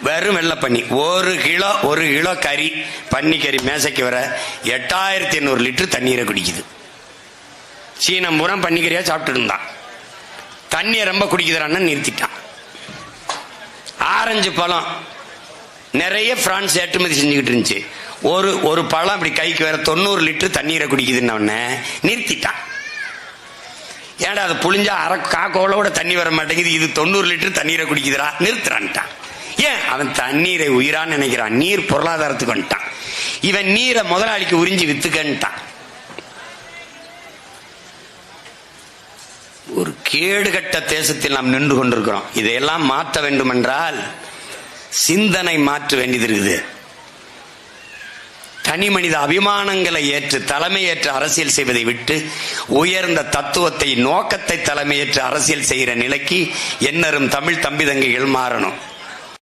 வெறும் வெள்ளை பன்னி. ஒரு கிலோ கறி, பன்னிக்கறி மேசைக்கு வர 8800 லிட்டர் தண்ணீரை குடிக்குது. சீனம் பூரா பன்னிக்கறியா சாப்பிட்டு இருந்தான். தண்ணியை ரொம்ப குடிக்குறான்னு நிறுத்திட்டான். ஆரஞ்சு பழம் நிறைய பிரான்ஸ் ஏற்றுமதி செஞ்சுக்கிட்டு இருந்துச்சு. ஒரு பழம் அப்படி கைக்கு வர 90 லிட்டர் தண்ணீரை குடிக்குதுன்னு நிறுத்திட்டான். ஏன்டா அது புளிஞ்சா காக்கோளோட தண்ணி வர மாட்டேங்குது, இது 90 லிட்டர் தண்ணீரை குடிக்குதுரா, நிறுத்துறான்ட்டான். ஏன்? அவன் தண்ணீரை உயிரான்னு நினைக்கிறான். நீர் பொருளாதாரத்துக்கு வந்துட்டான். இவன் நீரை முதலாளிக்கு உறிஞ்சி வித்துக்கன்ட்டான். ஒரு கேடுகட்ட தேசத்தில் நாம் நின்று கொண்டிருக்கிறோம். இதையெல்லாம் மாற்ற வேண்டும் என்றால் சிந்தனை மாற்ற வேண்டியது இருக்குது. தனி மனித அபிமானங்களை ஏற்று தலைமையேற்று அரசியல் செய்வதை விட்டு உயர்ந்த தத்துவத்தை, நோக்கத்தை தலைமையேற்று அரசியல் செய்கிற நிலைக்கு என்னரும் தமிழ் தம்பி தங்கைகள் மாறணும்.